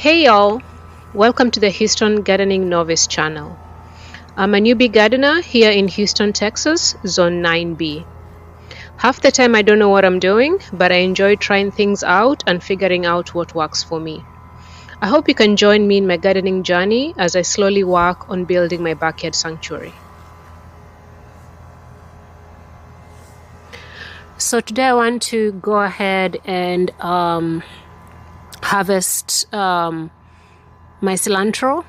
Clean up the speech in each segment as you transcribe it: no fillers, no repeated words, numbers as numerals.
Hey y'all, welcome to the Houston Gardening Novice channel. I'm a newbie gardener here in Houston, Texas, Zone 9B. Half the time I don't know what I'm doing, but I enjoy trying things out and figuring out what works for me. I hope you can join me in my gardening journey as I slowly work on building my backyard sanctuary. So today I want to go ahead and harvest my cilantro.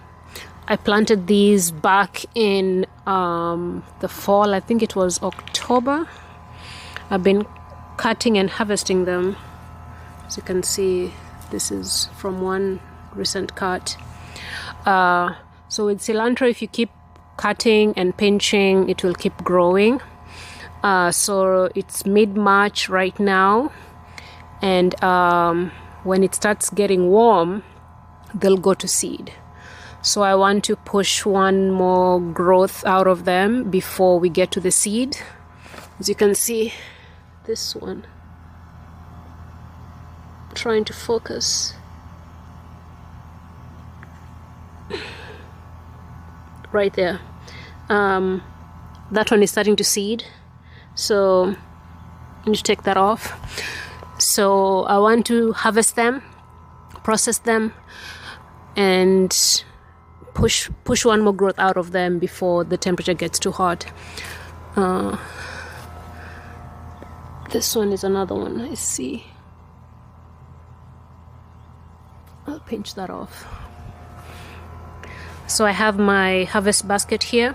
I planted these back in the fall. I think it was October. I've been cutting and harvesting them. As you can see, this is from one recent cut. So with cilantro, if you keep cutting and pinching, it will keep growing. So it's mid-March right now, and when it starts getting warm, they'll go to seed. So I want to push one more growth out of them before we get to the seed. As you can see, this one, I'm trying to focus. Right there. That one is starting to seed. So I need to take that off. So I want to harvest them, process them, and push one more growth out of them before the temperature gets too hot. This one is another one I see. I'll pinch that off. So I have my harvest basket here.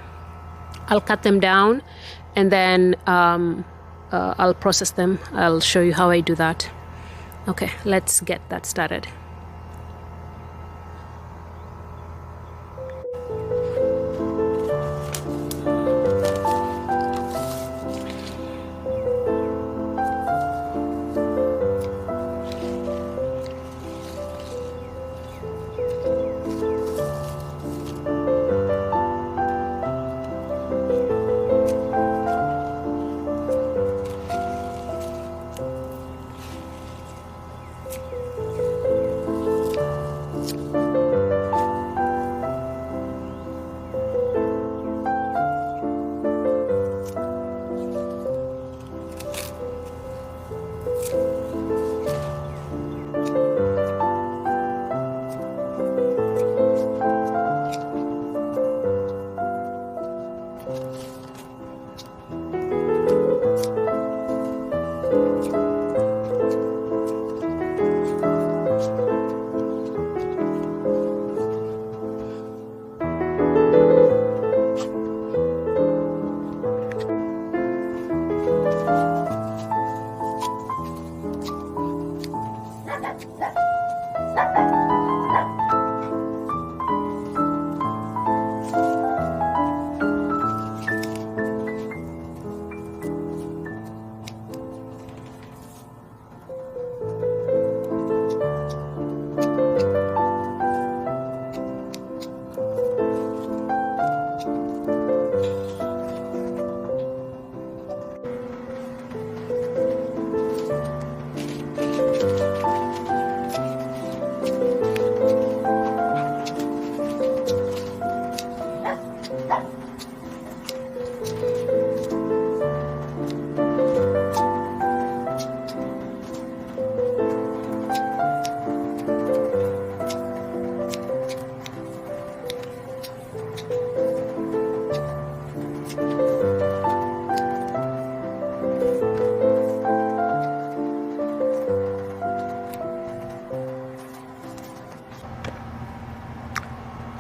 I'll cut them down and then I'll process them. I'll show you how I do that. Okay, let's get that started.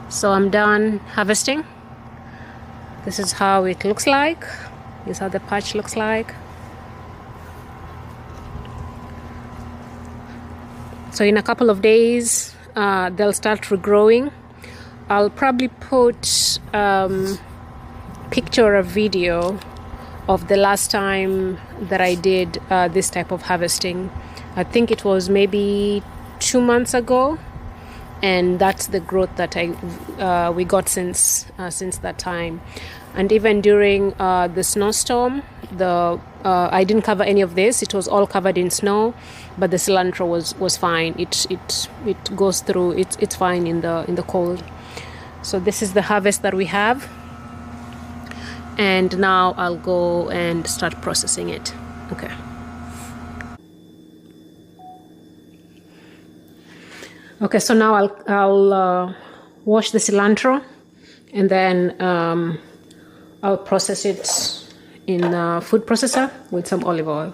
So I'm done harvesting. This is how it looks like. This is how the patch looks like. So in a couple of days, they'll start regrowing. I'll probably put picture or video of the last time that I did this type of harvesting. I think it was maybe 2 months ago. And that's the growth that we got since that time. And even during the snowstorm, I didn't cover any of this. It was all covered in snow, but the cilantro was fine. It goes through. It's fine in the cold. So this is the harvest that we have, and now I'll go and start processing it. Okay. Okay, so now I'll wash the cilantro, and then I'll process it in a food processor with some olive oil.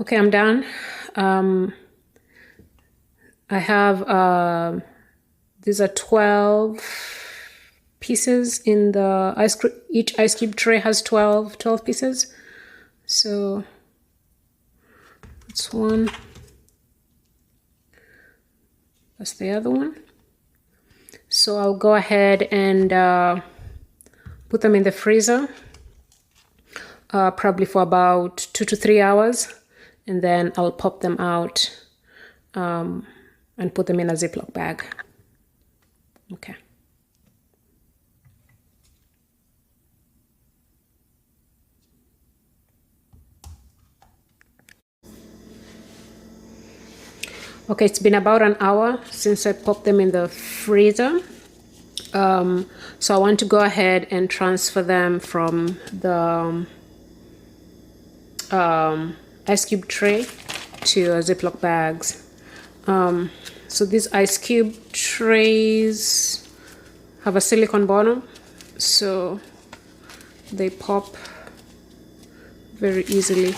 Okay, I'm done. I have, these are 12 pieces in the ice cream. Each ice cube tray has 12 pieces. So that's 1, That's the other one. So I'll go ahead and put them in the freezer, probably for about 2 to 3 hours, and then I'll pop them out and put them in a Ziploc bag. Okay. Okay, it's been about an hour since I popped them in the freezer. So I want to go ahead and transfer them from the ice cube tray to Ziploc bags. So these ice cube trays have a silicone bottom, so they pop very easily.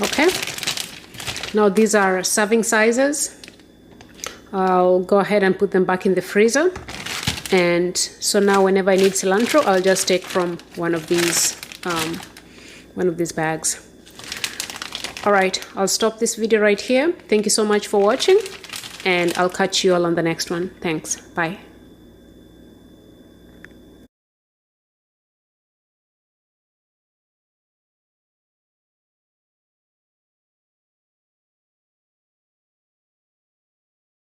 Okay, now these are serving sizes. I'll go ahead and put them back in the freezer. And so now whenever I need cilantro, I'll just take from one of these bags. All right, I'll stop this video right here. Thank you so much for watching, and I'll catch you all on the next one. Thanks. Bye.